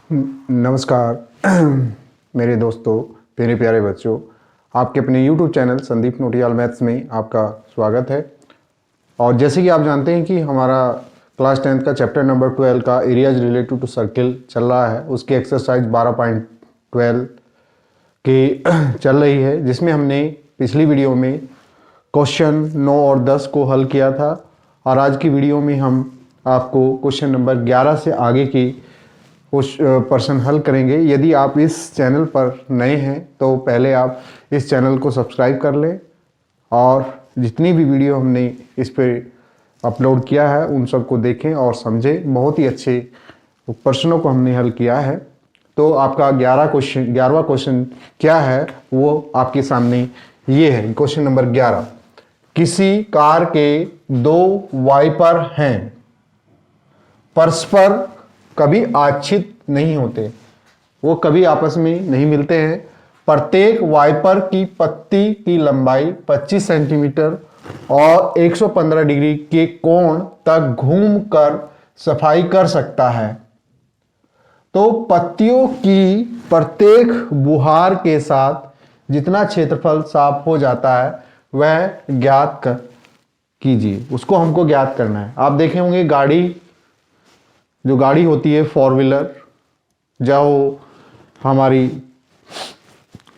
नमस्कार मेरे दोस्तों, मेरे प्यारे बच्चों, आपके अपने YouTube channel Sandeep Notiyal maths में आपका स्वागत है। और जैसे कि आप जानते हैं कि हमारा क्लास 10th का चैप्टर नंबर 12 का एरियाज रिलेटेड टू सर्किल चल रहा है। उसकी एक्सरसाइज 12.12 की चल रही है, जिसमें हमने पिछली वीडियो में क्वेश्चन 9 और 10 को हल किया था। और आज की वीडियो में हम आपको क्वेश्चन नंबर 11 से आगे की उस पर्सन हल करेंगे। यदि आप इस चैनल पर नए हैं तो पहले आप इस चैनल को सब्सक्राइब कर लें और जितनी भी वीडियो हमने इस पर अपलोड किया है उन सबको देखें और समझें। बहुत ही अच्छे प्रश्नों को हमने हल किया है। तो आपका 11वां क्वेश्चन क्या है वो आपके सामने ये है। क्वेश्चन नंबर 11, किसी कार के दो वाइपर हैं, परस्पर कभी आच्छित नहीं होते, वो कभी आपस में नहीं मिलते हैं। प्रत्येक वाइपर की पत्ती की लंबाई 25 सेंटीमीटर और 115 डिग्री के कोण तक घूमकर सफाई कर सकता है। तो पत्तियों की प्रत्येक बुहार के साथ जितना क्षेत्रफल साफ हो जाता है वह ज्ञात कीजिए। उसको हमको ज्ञात करना है। आप देखे होंगे जो गाड़ी होती है फोर व्हीलर, चाहे हमारी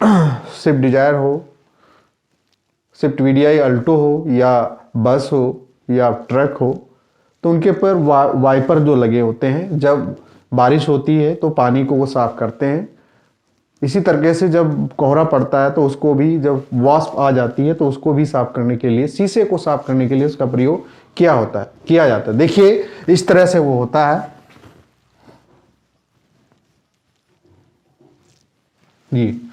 स्विफ्ट डिजायर हो, स्विफ्ट वीडीआई अल्टो हो, या बस हो या ट्रक हो, तो उनके ऊपर वाइपर जो लगे होते हैं, जब बारिश होती है तो पानी को वो साफ करते हैं। इसी तरीके से जब कोहरा पड़ता है तो उसको भी, जब वाष्प आ जाती है तो उसको भी साफ करने के लिए, शीशे को साफ करने के लिए उसका प्रयोग किया जाता है। देखिए इस तरह से वो होता है जी।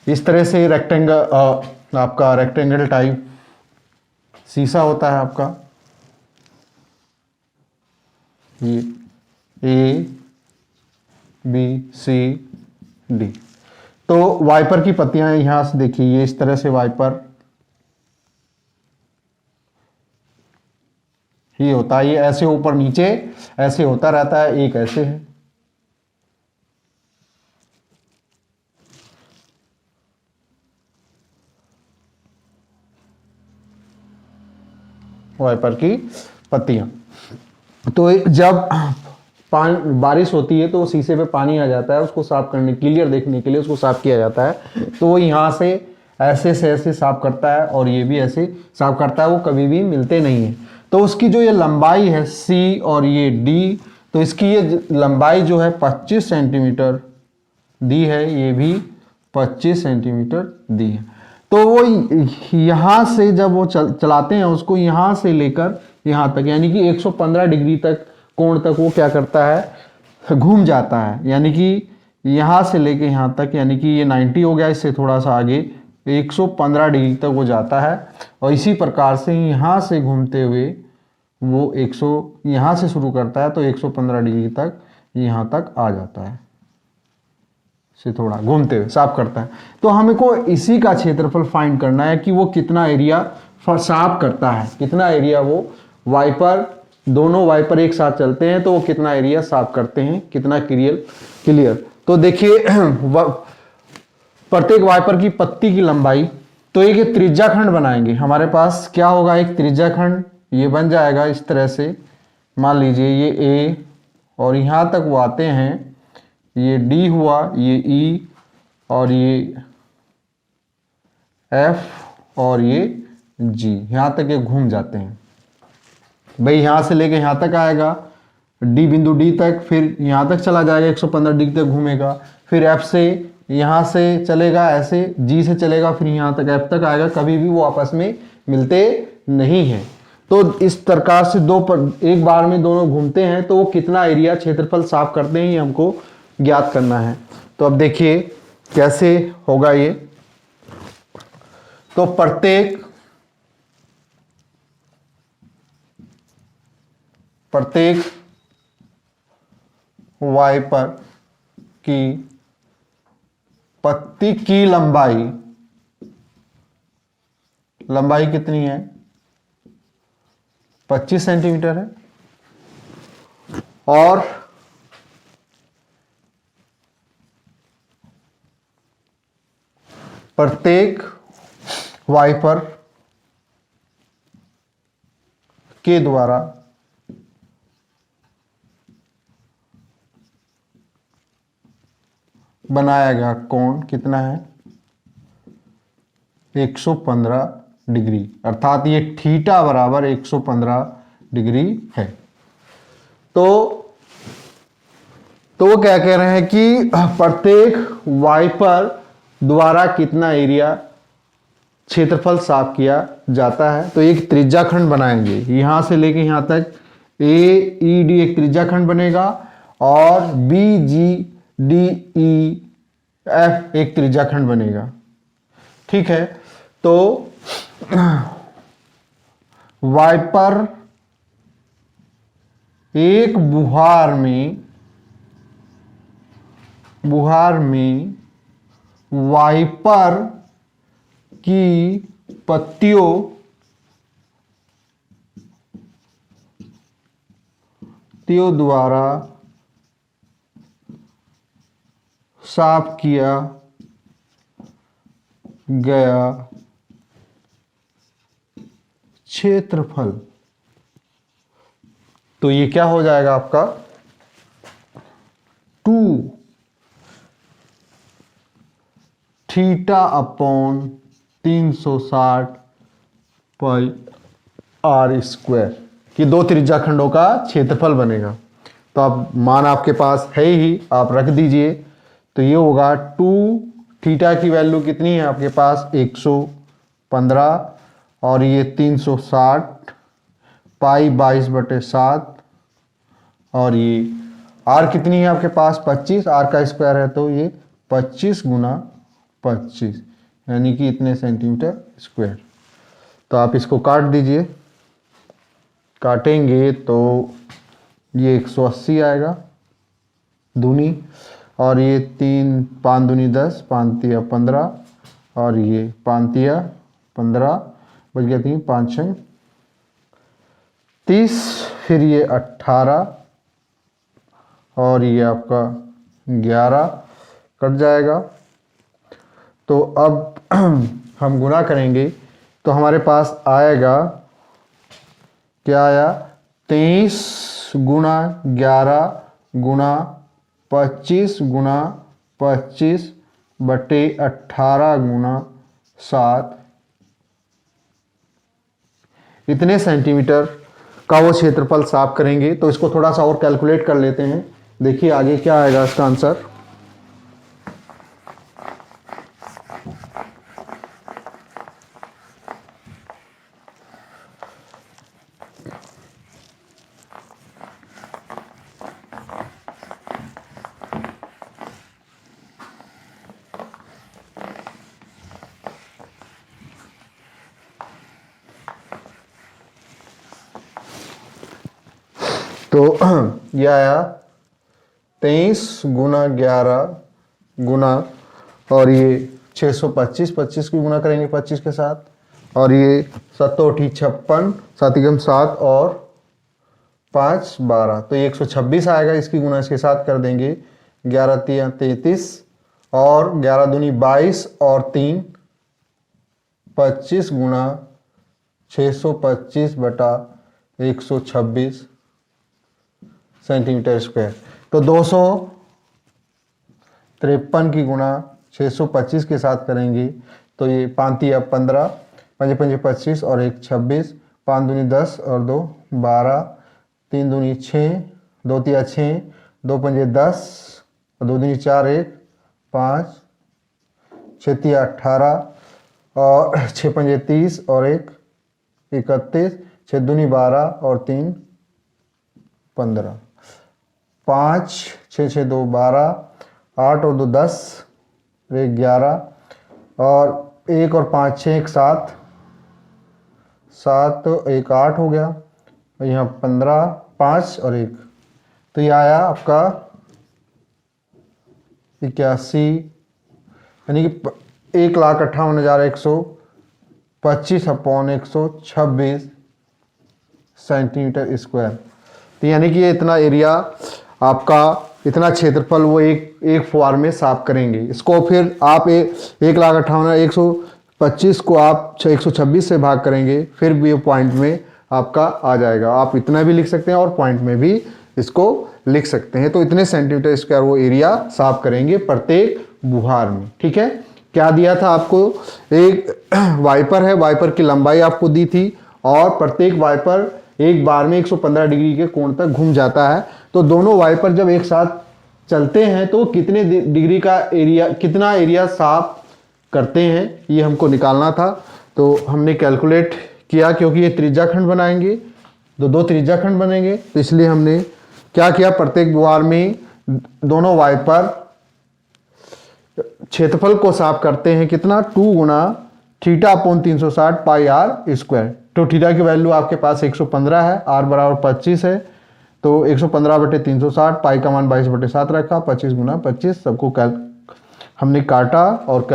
इस तरह से आपका रेक्टेंगल टाइप शीशा होता है आपका। ये A B C D। तो वाइपर की पत्तियां यहां से देखिए, ये इस तरह से वाइपर ही होता है। ये ऐसे ऊपर नीचे ऐसे होता रहता है। एक ऐसे है, वाइपर की पत्तियां। तो जब बारिश होती है तो शीशे पे पानी आ जाता है, उसको साफ करने, क्लियर देखने के लिए उसको साफ किया जाता है। तो वो यहाँ से ऐसे साफ करता है और ये भी ऐसे साफ करता है। वो कभी भी मिलते नहीं है। तो उसकी जो ये लंबाई है C और ये D, तो इसकी ये लंबाई जो है 25 सेंटीमीटर दी है, ये भी 25 सेंटीमीटर दी है। तो वो यहाँ से जब वो चलाते हैं उसको, यहाँ से लेकर यहाँ तक, यानी कि 115 डिग्री तक कोण तक वो क्या करता है, घूम जाता है। यानी कि यहाँ से लेके यहाँ तक, यानी कि ये 90 हो गया, इससे थोड़ा सा आगे 115 डिग्री तक वो जाता है। और इसी प्रकार से यहाँ से घूमते हुए वो यहाँ से शुरू करता है तो 115 डिग्री तक यहाँ तक आ जाता है, से थोड़ा घूमते हुए साफ करता है। तो हमको इसी का क्षेत्रफल फाइंड करना है कि वो कितना एरिया साफ करता है, कितना एरिया वो दोनों वाइपर एक साथ चलते हैं तो वो कितना एरिया साफ करते हैं, कितना क्लियर। तो देखिए प्रत्येक वाइपर की पत्ती की लंबाई, तो एक त्रिज्या खंड बनाएंगे। हमारे पास क्या होगा, एक त्रिज्या खंड ये बन जाएगा इस तरह से। मान लीजिए ये A और यहाँ तक वो आते हैं, ये D हुआ, ये E और ये F और ये G, यहाँ तक ये घूम जाते हैं। भाई यहाँ से लेके यहाँ तक आएगा, बिंदु D तक, फिर यहाँ तक चला जाएगा, 115 डिग्री तक घूमेगा। फिर F से यहाँ से चलेगा, ऐसे G से चलेगा, फिर यहाँ तक F तक आएगा। कभी भी वो आपस में मिलते नहीं हैं। तो इस प्रकार से एक बार में दोनों घूमते हैं तो वो कितना एरिया क्षेत्रफल साफ करते हैं, ये हमको ज्ञात करना है। तो अब देखिए कैसे होगा ये। तो प्रत्येक वाइपर की पत्ती की लंबाई कितनी है, 25 सेंटीमीटर है। और प्रत्येक वाइपर के द्वारा बनाया गया कोण कितना है? 115 डिग्री, अर्थात ये थीटा बराबर 115 डिग्री है। तो वो क्या कह रहे हैं कि प्रत्येक वाइपर द्वारा कितना एरिया क्षेत्रफल साफ किया जाता है। तो एक त्रिज्याखंड बनाएंगे, यहां से लेके यहां तक ए ई डी एक त्रिज्याखंड बनेगा और B G D E F एक त्रिज्याखंड बनेगा। ठीक है, तो वाइपर एक बुहार में वाइपर की पत्तियों द्वारा साफ किया गया क्षेत्रफल। तो ये क्या हो जाएगा आपका 2 theta upon 360 pi R square कि 2 त्रिज्याखंडों का क्षेत्रफल बनेगा। तो आप मान आपके पास है ही, आप रख दीजिए। तो ये होगा 2 थीटा की वैल्यू कितनी है आपके पास 115 और ये 360 पाई 22/7 और ये आर कितनी है आपके पास 25, आर का स्क्वायर है तो ये 25 गुना 25 यानी कि इतने सेंटीमीटर स्क्वायर। तो आप इसको काट दीजिए, काटेंगे तो ये 180 आएगा दूनी और ये 3 5 दूनी 10 5 तिया 15 और ये 5 तिया 15 बच गया 3 5 6 30 फिर ये 18 और ये आपका 11 कट जाएगा। तो अब हम गुना करेंगे तो हमारे पास आएगा क्या आया 23 गुना 11 गुना 25 गुना 25 बटे 18 गुना 7 इतने सेंटीमीटर का वो क्षेत्रफल साफ करेंगे। तो इसको थोड़ा सा और कैलकुलेट कर लेते हैं, देखिए आगे क्या आएगा इसका आंसर। तो यह आया 23 गुना 11 गुना और ये 625 25 की गुना करेंगे 25 के साथ और ये 7 8 56 7 एकम 7 और 5 12 तो ये 126 आएगा। इसकी गुना इसके साथ कर देंगे 11 3 33 और 11 दूनी 22 और 3 25 गुना 625 बटा 126 सेंटीमीटर स्क्वायर। तो 253 की गुना 625 के साथ करेंगे तो ये 5 तिया 15 5 5 25 और 1 26 5 दूनी 10 और 2 12 3 दूनी 6 2 तिया 6 2 पंजे 10 और 2 दूनी 4 1 5 6 तिया 18 और 6 पंजे 30 और 1 31 6 दूनी 12 और 3 15 5 6 6 2 12 8 और 2 10 1 11 और 1 और 5 6 1 7 7 1 8 हो गया और यहाँ 15 5 और 1 तो ये आया आपका 81 यानी कि 1,58,125 अपॉन 126 सेंटीमीटर स्क्वायर। तो यानी कि ये इतना एरिया आपका इतना क्षेत्रफल वो एक फुहार में साफ करेंगे। इसको फिर आप 1,58,125 को आप 126 से भाग करेंगे, फिर भी वो पॉइंट में आपका आ जाएगा। आप इतना भी लिख सकते हैं और पॉइंट में भी इसको लिख सकते हैं। तो इतने सेंटीमीटर स्क्वायर वो एरिया साफ करेंगे प्रत्येक बुहार में। ठीक है, क्या दिया था आपको, एक वाइपर है, वाइपर की लंबाई आपको दी थी और प्रत्येक वाइपर एक बार में 115 डिग्री के कोण तक घूम जाता है। तो दोनों वाइपर जब एक साथ चलते हैं तो कितने डिग्री का एरिया, कितना एरिया साफ करते हैं, ये हमको निकालना था। तो हमने कैलकुलेट किया, क्योंकि ये त्रिज्याखंड बनाएंगे, दो त्रिज्याखंड बनेंगे, तो इसलिए हमने क्या किया, प्रत्येक बुहार में दोनों वाइपर क्षेत्रफल को साफ करते हैं। कितना, 2 गुना θ/360 पाई r स्क्वायर। तो थीटा की वैल्यू आपके पास 115 है, r बराबर 25 है, तो 115/360, पाई का मान 22/7 रखा, 25 गुना 25 सबको हमने काटा और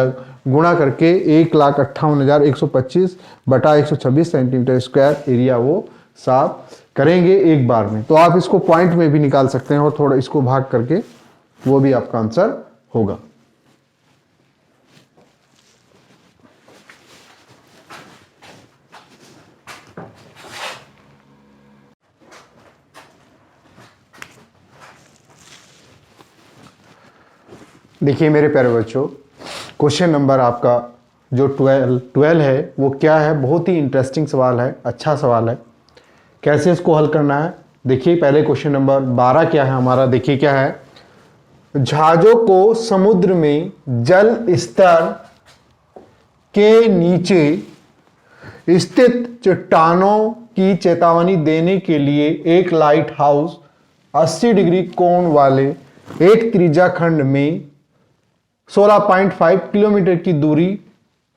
गुणा करके 1,58,125/126 सेंटीमीटर स्क्वायर एरिया वो साफ करेंगे एक बार में। तो आप इसको पॉइंट में भी निकाल सकते हैं और थोड़ा इसको भाग करके वो भी आपका आंसर होगा। देखिए मेरे प्यारे बच्चों, क्वेश्चन नंबर आपका जो 12 है वो क्या है, बहुत ही इंटरेस्टिंग सवाल है, अच्छा सवाल है। कैसे इसको हल करना है, देखिए पहले क्वेश्चन नंबर 12 क्या है हमारा, देखिए क्या है, जहाजों को समुद्र में जल स्तर के नीचे स्थित चट्टानों की चेतावनी देने के लिए एक लाइट हाउस 80 डिग्री कोण वाले एक त्रिज्याखंड में 16.5 किलोमीटर की दूरी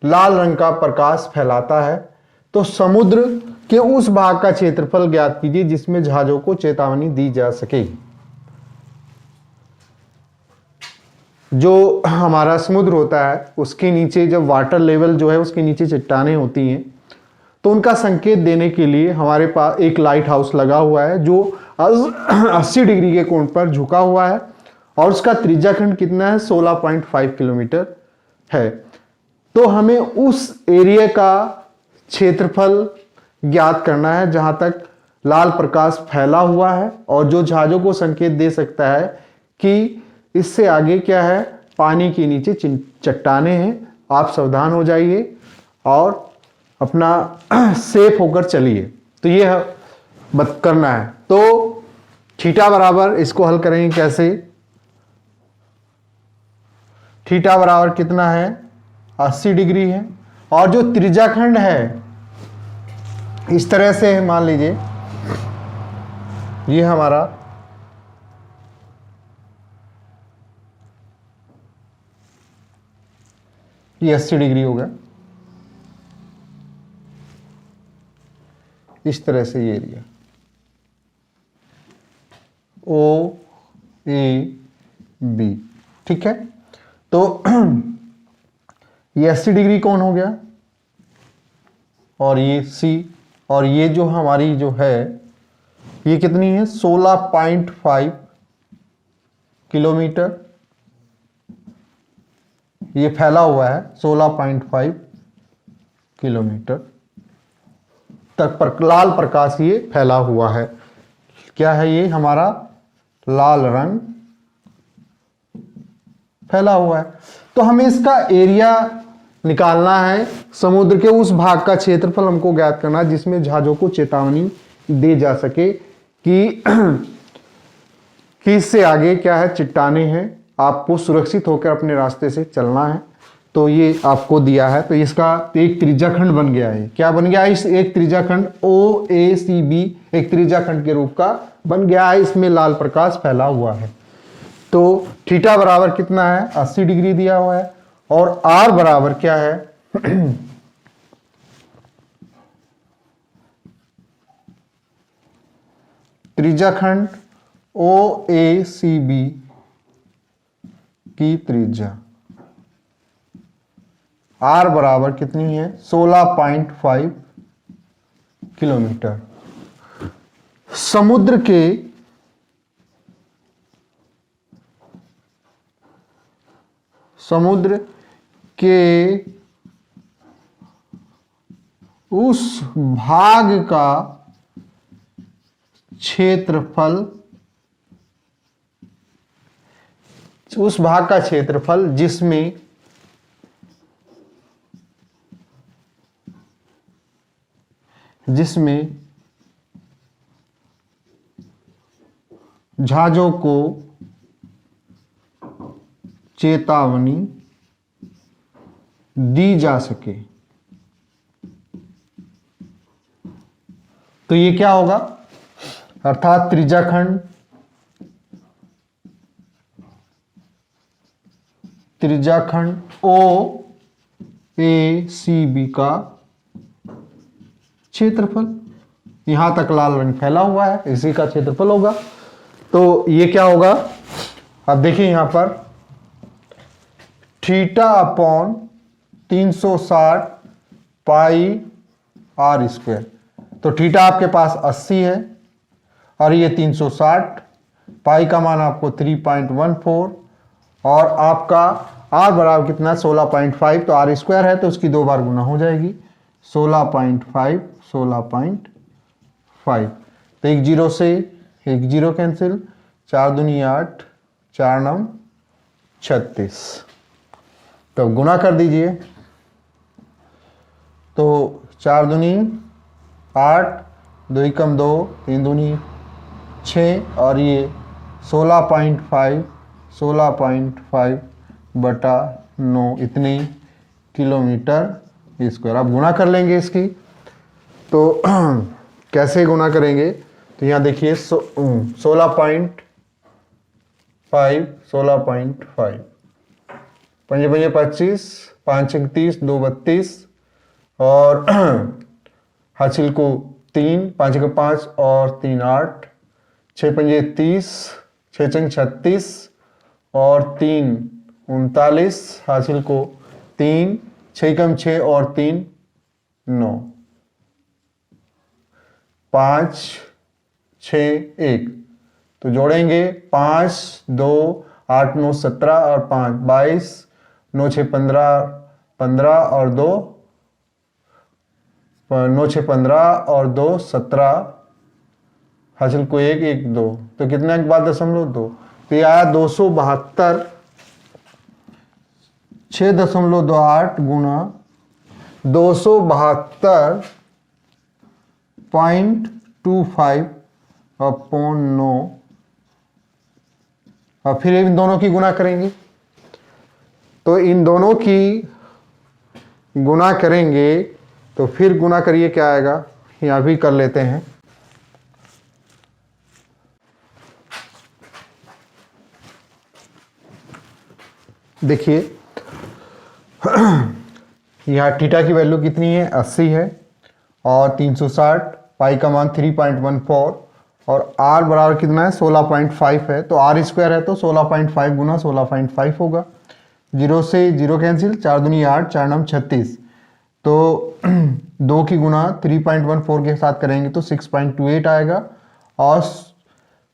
लाल रंग का प्रकाश फैलाता है। तो समुद्र के उस भाग का क्षेत्रफल ज्ञात कीजिए जिसमें जहाजों को चेतावनी दी जा सके। जो हमारा समुद्र होता है उसके नीचे जब वाटर लेवल जो है उसके नीचे चट्टानें होती हैं, तो उनका संकेत देने के लिए हमारे पास एक लाइट हाउस लगा हुआ है जो 80 डिग्री के कोण पर झुका हुआ है और उसका त्रिज्याखंड कितना है, 16.5 किलोमीटर है। तो हमें उस एरिया का क्षेत्रफल ज्ञात करना है जहां तक लाल प्रकाश फैला हुआ है और जो जहाजों को संकेत दे सकता है कि इससे आगे क्या है, पानी के नीचे चट्टानें हैं। आप सावधान हो जाइए और अपना सेफ होकर चलिए। तो ये करना है। तो थीटा बराबर, इसको हल करेंगे कैसे, थीटा बराबर कितना है, 80 डिग्री है और जो त्रिज्याखंड है इस तरह से है, मान लीजिए ये हमारा ये 80 डिग्री हो गया, इस तरह से ये एरिया ओ ए बी, ठीक है। तो ये 80 डिग्री कौन हो गया और ये सी, और ये जो हमारी जो है ये कितनी है, 16.5 किलोमीटर ये फैला हुआ है, 16.5 किलोमीटर तक लाल प्रकाश ये फैला हुआ है। क्या है ये, हमारा लाल रंग फैला हुआ है। तो हमें इसका एरिया निकालना है, समुद्र के उस भाग का क्षेत्रफल हमको ज्ञात करना है जिसमें जहाजों को चेतावनी दे जा सके कि इससे आगे क्या है, चट्टानें हैं, आपको सुरक्षित होकर अपने रास्ते से चलना है। तो ये आपको दिया है। तो इसका एक त्रिज्याखंड बन गया है, क्या बन गया है, इस एक त्रिज्याखंड ओ ए सी बी एक त्रिज्याखंड के रूप का बन गया है, इसमें लाल प्रकाश फैला हुआ है। तो थीटा बराबर कितना है, 80 डिग्री दिया हुआ है और आर बराबर क्या है त्रिज्याखंड ओ ए सी बी की त्रिज्या आर बराबर कितनी है, 16.5 किलोमीटर। समुद्र के समुद्र के उस भाग का क्षेत्रफल, उस भाग का क्षेत्रफल जिसमें जहाजों को चेतावनी दी जा सके। तो ये क्या होगा, अर्थात त्रिज्या खंड ओ ए सी बी का क्षेत्रफल, यहां तक लाल रंग फैला हुआ है, इसी का क्षेत्रफल होगा। तो ये क्या होगा, अब देखिए यहां पर theta upon 360 pi R square. तो थीटा आपके पास 80 है और ये 360, पाई का मान आपको 3.14 और आपका आर बराबर कितना 16.5, तो आर स्क्वायर है तो उसकी 2 बार गुना हो जाएगी 16.5 16.5। तो एक जीरो से एक जीरो कैंसिल, 4 दूनी 8, 4 9 36। तो गुना कर दीजिए, तो 4 दूनी 8, 2 कम 2, 3 दूनी 6 और ये 16.5 बटा 9 इतने किलोमीटर स्क्वायर। अब गुना कर लेंगे इसकी, तो कैसे गुना करेंगे, तो यहाँ देखिए 16.5 पंजे पंजे 25, 5 31, 2 32 और हासिल को 3, 5 का 5 और 3 8, 6 पंजे 30, 6 चंग 36 और 3 39, हासिल को 3, 6 कम 6 और 3 9, 5 6 1। तो जोड़ेंगे 5 2 8 9 17 और 5 22, 9 6 15 और 2 9 6 15 और 2 17, हासिल को 1 1 2। तो कितने के बाद 0.2, तो ये आया 272, 6.28 गुना 272.25 अपॉन 9। और फिर इन दोनों की गुना करेंगे, तो इन दोनों की गुना करेंगे तो फिर गुना करिए क्या आएगा, यहां भी कर लेते हैं। देखिए यहाँ थीटा की वैल्यू कितनी है 80 है और 360, पाई का मान 3.14 और आर बराबर कितना है 16.5 है, तो आर स्क्वायर है तो 16.5 गुना 16.5 होगा। जीरो से जीरो कैंसिल, 4 दूनी 8, 4 9 36। तो 2 की गुना 3.14 के साथ करेंगे तो 6.28 आएगा और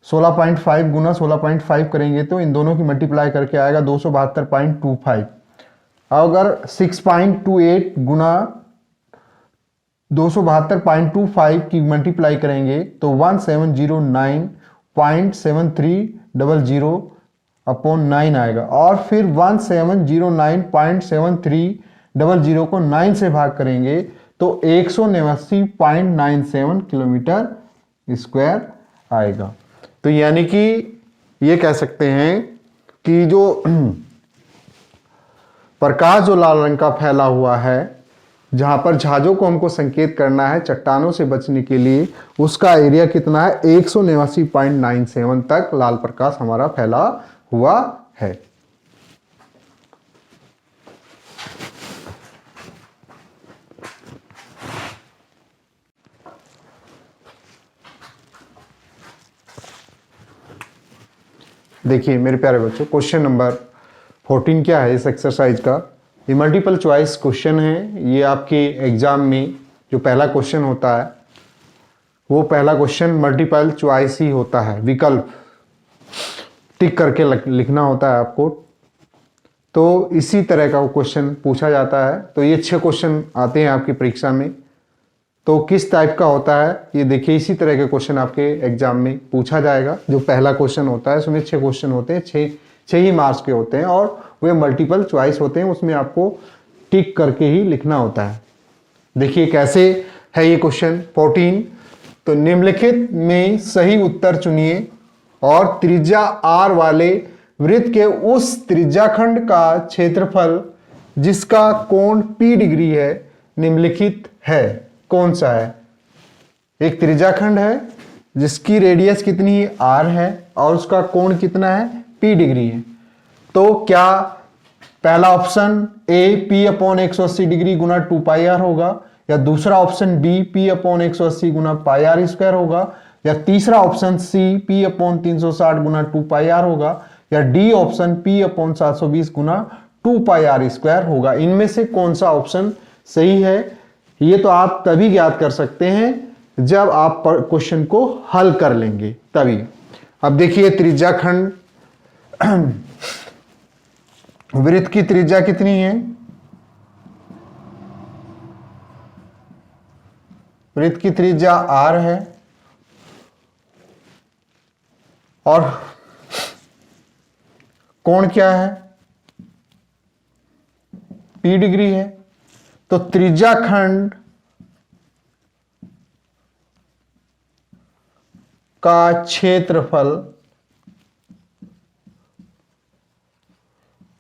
16.5 गुना 16.5 करेंगे तो इन दोनों की मल्टीप्लाई करके आएगा 272.25। अगर 6.28 गुना 272.25 की मल्टीप्लाई करेंगे तो 1709.7300 अपॉन 9 आएगा और फिर 1709.7300 को 9 से भाग करेंगे तो 189.97 किलोमीटर स्क्वायर आएगा। तो यानी कि ये कह सकते हैं कि जो प्रकाश जो लाल रंग का फैला हुआ है, जहां पर जहाजों को हमको संकेत करना है चट्टानों से बचने के लिए, उसका एरिया कितना है 189.97 तक लाल प्रकाश हमारा फैला हुआ है। देखिए मेरे प्यारे बच्चों, क्वेश्चन नंबर 14 क्या है इस एक्सरसाइज का, ये मल्टीपल चॉइस क्वेश्चन है। ये आपके एग्जाम में जो पहला क्वेश्चन होता है वो पहला क्वेश्चन मल्टीपल चॉइस ही होता है, विकल्प टिक करके लिखना होता है आपको। तो इसी तरह का क्वेश्चन पूछा जाता है। तो ये 6 क्वेश्चन आते हैं आपकी परीक्षा में। तो किस टाइप का होता है ये देखिए, इसी तरह के क्वेश्चन आपके एग्जाम में पूछा जाएगा। जो पहला क्वेश्चन होता है उसमें 6 क्वेश्चन होते हैं, 6 ही मार्क्स के होते हैं और वे मल्टीपल चॉइस होते हैं, उसमें आपको टिक करके ही लिखना होता है। देखिए कैसे है ये क्वेश्चन 14। तो निम्नलिखित में सही उत्तर चुनिए और त्रिज्या r वाले वृत्त के उस त्रिज्याखंड का क्षेत्रफल जिसका कोण p डिग्री है निम्नलिखित है, कौन सा है। एक त्रिज्याखंड है जिसकी रेडियस कितनी है r है और उसका कोण कितना है p डिग्री है। तो क्या पहला option A p/180 degree Guna 2 pi r होगा, या दूसरा ऑप्शन बी p/180 गुना पाई r स्क्वायर होगा, या तीसरा ऑप्शन सी p/360 गुना 2 पाई r होगा, या डी ऑप्शन p/720 गुना 2 पाई r स्क्वायर होगा। इनमें से कौन सा ऑप्शन सही है, ये तो आप तभी ज्ञात कर सकते हैं जब आप क्वेश्चन को हल कर लेंगे तभी। अब देखिए त्रिज्याखंड वृत्त की त्रिज्या कितनी है, वृत्त की त्रिज्या r है और कोण क्या है p डिग्री है। तो त्रिज्याखंड का क्षेत्रफल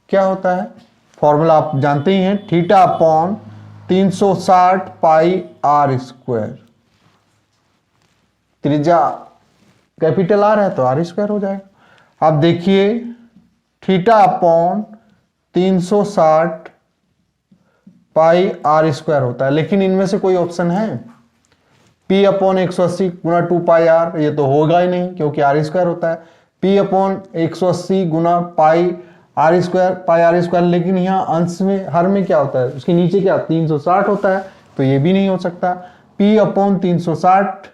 क्या होता है, फॉर्मूला आप जानते ही हैं, θ/360 पाई r स्क्वायर। त्रिज्या कैपिटल R है तो r स्क्वायर हो जाएगा। अब देखिए θ/360 पाई r स्क्वायर होता है, लेकिन इनमें से कोई ऑप्शन है p/180 गुना 2 पाई r, ये तो होगा ही नहीं क्योंकि r स्क्वायर होता है। p/180 गुना पाई r स्क्वायर, लेकिन यहाँ अंश में हर में क्या होता है, उसके नीचे क्या 360 होता है, तो ये भी नहीं हो सकता। p/360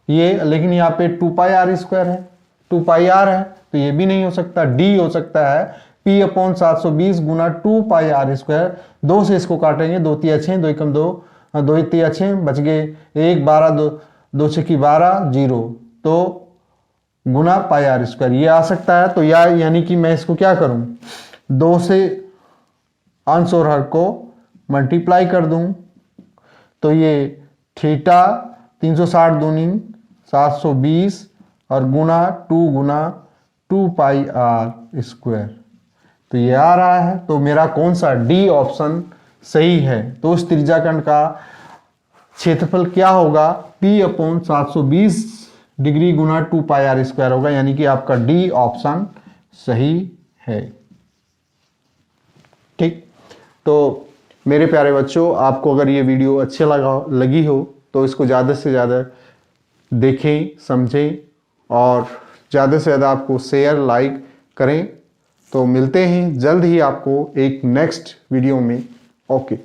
ये, लेकिन यहाँ पे 2 पाई r स्क्वायर है, 2 पाई r है, तो ये भी नहीं हो सकता। डी हो सकता है p/720 गुना 2 पाई r स्क्वायर। 2 से इसको काटेंगे, 2 तिया 6, 2 एकम 2, 2 तिया 6, बच गए 1, 12, 2 6 की 12, 0, तो गुना पाई r स्क्वायर ये आ सकता है। तो यानी कि मैं इसको क्या करूं, 2 से अंश और हर को मल्टीप्लाई कर दूं, तो ये थीटा 360 दूनी 720 और गुना 2 पाई r स्क्वायर, तो ये आ रहा है। तो मेरा कौन सा डी ऑप्शन सही है। तो उस त्रिज्याखंड का क्षेत्रफल क्या होगा, p/720 डिग्री गुना 2 पाई r स्क्वायर होगा, यानी कि आपका डी ऑप्शन सही है। ठीक, तो मेरे प्यारे बच्चों, आपको अगर ये वीडियो अच्छे लगी हो तो इसको ज़्यादा से ज़्यादा देखें, समझें और ज़्यादा से ज़्यादा आपको शेयर लाइक करें। तो मिलते हैं जल्द ही आपको एक नेक्स्ट वीडियो में। ओके।